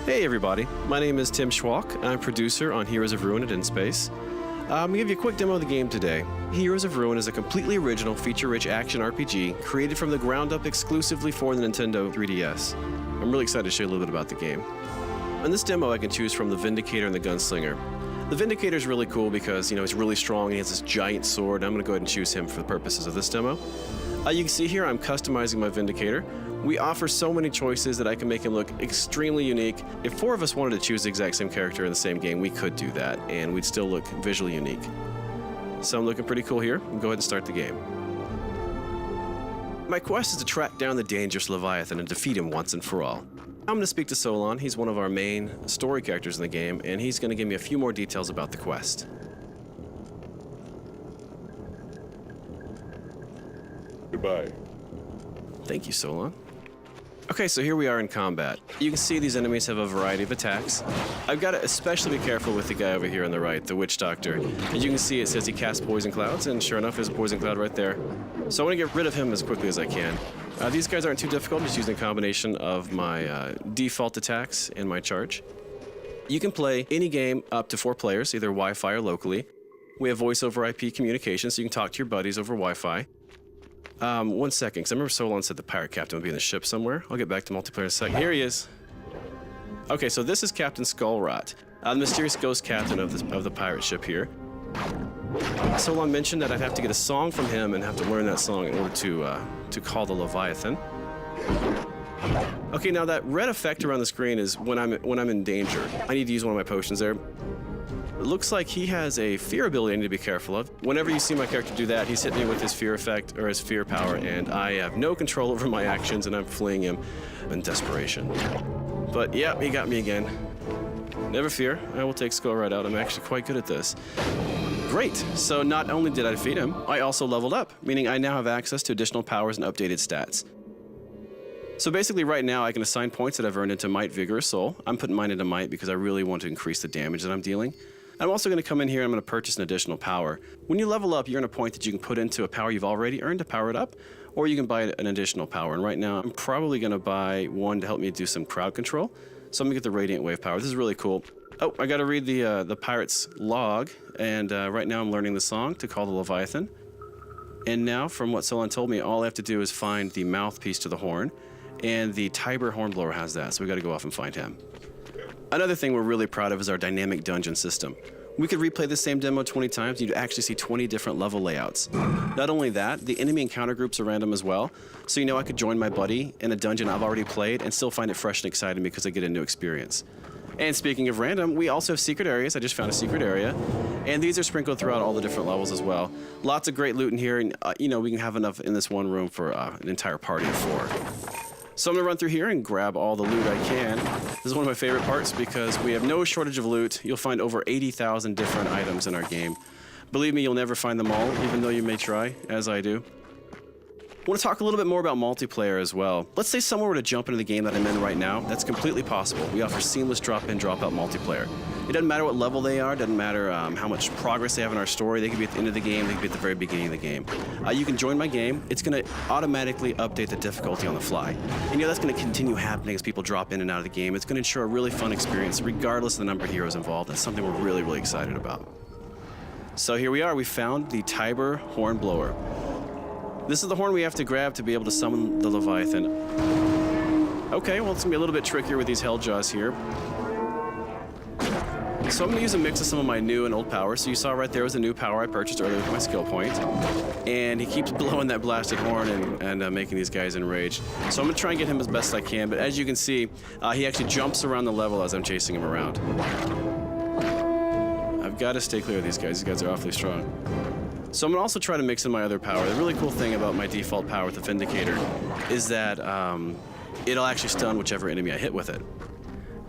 Hey everybody, my name is Tim Schwalk. I'm producer on Heroes of Ruin at InSpace. I'm going to give you a quick demo of the game today. Heroes of Ruin is a completely original, feature-rich action RPG created from the ground up exclusively for the Nintendo 3DS. I'm really excited to show you a little bit about the game. In this demo, I can choose from the Vindicator and the Gunslinger. The Vindicator is really cool because, he's really strong and he has this giant sword. I'm going to go ahead and choose him for the purposes of this demo. You can see here I'm customizing my Vindicator. We offer so many choices that I can make him look extremely unique. If four of us wanted to choose the exact same character in the same game, we could do that, and we'd still look visually unique. So I'm looking pretty cool here. Go ahead and start the game. My quest is to track down the dangerous Leviathan and defeat him once and for all. I'm going to speak to Solon. He's one of our main story characters in the game, and he's going to give me a few more details about the quest. Goodbye. Thank you, Solon. Okay, so here we are in combat. You can see these enemies have a variety of attacks. I've got to especially be careful with the guy over here on the right, the Witch Doctor. As you can see, it says he casts poison clouds, and sure enough, there's a poison cloud right there. So I want to get rid of him as quickly as I can. These guys aren't too difficult, just using a combination of my default attacks and my charge. You can play any game up to 4 players, either Wi-Fi or locally. We have voice over IP communication, so you can talk to your buddies over Wi-Fi. 1 second, because I remember Solon said the pirate captain would be in the ship somewhere. I'll get back to multiplayer in a second. Here he is. Okay, so this is Captain Skullrot, the mysterious ghost captain of the pirate ship here. Solon mentioned that I'd have to get a song from him and have to learn that song in order to call the Leviathan. Okay, now that red effect around the screen is when I'm in danger. I need to use one of my potions there. It looks like he has a fear ability I need to be careful of. Whenever you see my character do that, he's hitting me with his fear effect, or his fear power, and I have no control over my actions, and I'm fleeing him in desperation. But yeah, he got me again. Never fear, I will take Skullrot out. I'm actually quite good at this. Great, so not only did I defeat him, I also leveled up, meaning I now have access to additional powers and updated stats. So basically right now I can assign points that I've earned into Might, Vigor, or Soul. I'm putting mine into Might because I really want to increase the damage that I'm dealing. I'm also going to come in here and I'm going to purchase an additional power. When you level up, you earn a point that you can put into a power you've already earned to power it up, or you can buy an additional power. And right now, I'm probably going to buy one to help me do some crowd control. So I'm going to get the Radiant Wave power. This is really cool. Oh, I got to read the pirate's log, and right now I'm learning the song to call the Leviathan. And now, from what Solon told me, all I have to do is find the mouthpiece to the horn, and the Tiber Hornblower has that, so we got to go off and find him. Another thing we're really proud of is our dynamic dungeon system. We could replay the same demo 20 times, and you'd actually see 20 different level layouts. Not only that, the enemy encounter groups are random as well, so I could join my buddy in a dungeon I've already played and still find it fresh and exciting because I get a new experience. And speaking of random, we also have secret areas. I just found a secret area, and these are sprinkled throughout all the different levels as well. Lots of great loot in here, and we can have enough in this one room for an entire party of 4. So I'm going to run through here and grab all the loot I can. This is one of my favorite parts because we have no shortage of loot. You'll find over 80,000 different items in our game. Believe me, you'll never find them all, even though you may try, as I do. I want to talk a little bit more about multiplayer as well. Let's say someone were to jump into the game that I'm in right now. That's completely possible. We offer seamless drop-in, drop-out multiplayer. It doesn't matter what level they are, doesn't matter how much progress they have in our story. They could be at the end of the game, they could be at the very beginning of the game. You can join my game. It's going to automatically update the difficulty on the fly. And that's going to continue happening as people drop in and out of the game. It's going to ensure a really fun experience regardless of the number of heroes involved. That's something we're really, really excited about. So here we are. We found the Tiber Hornblower. This is the horn we have to grab to be able to summon the Leviathan. Okay, well, it's going to be a little bit trickier with these Helljaws here. So I'm going to use a mix of some of my new and old powers. So you saw right there was a new power I purchased earlier with my skill point. And he keeps blowing that blasted horn and making these guys enraged. So I'm going to try and get him as best I can. But as you can see, he actually jumps around the level as I'm chasing him around. I've got to stay clear of these guys. These guys are awfully strong. So I'm going to also try to mix in my other power. The really cool thing about my default power with the Vindicator is that it'll actually stun whichever enemy I hit with it.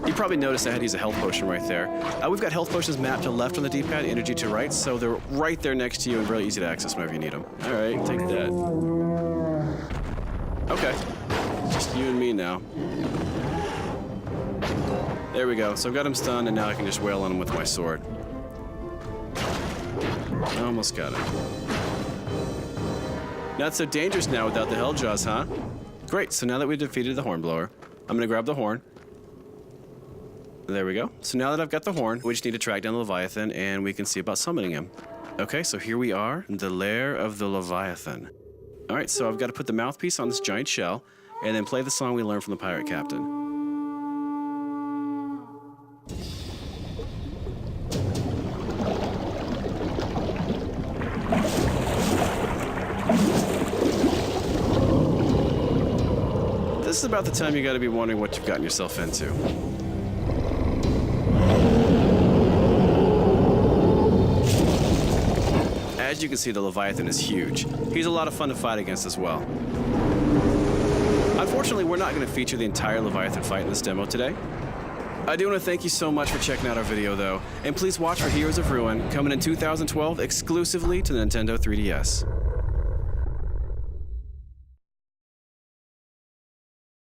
You probably noticed I had to use a health potion right there. We've got health potions mapped to left on the D-pad, energy to right, so they're right there next to you and really easy to access whenever you need them. All right, take that. Okay, just you and me now. There we go. So I've got him stunned, and now I can just wail on him with my sword. Almost got him. Not so dangerous now without the Helljaws, huh? Great, so now that we defeated the Hornblower, I'm gonna grab the horn. There we go. So now that I've got the horn, we just need to track down the Leviathan and we can see about summoning him. Okay, so here we are, in the lair of the Leviathan. All right, so I've got to put the mouthpiece on this giant shell and then play the song we learned from the pirate captain. This is about the time you got to be wondering what you've gotten yourself into. As you can see, the Leviathan is huge. He's a lot of fun to fight against as well. Unfortunately, we're not going to feature the entire Leviathan fight in this demo today. I do want to thank you so much for checking out our video, though, and please watch for Heroes of Ruin, coming in 2012 exclusively to the Nintendo 3DS.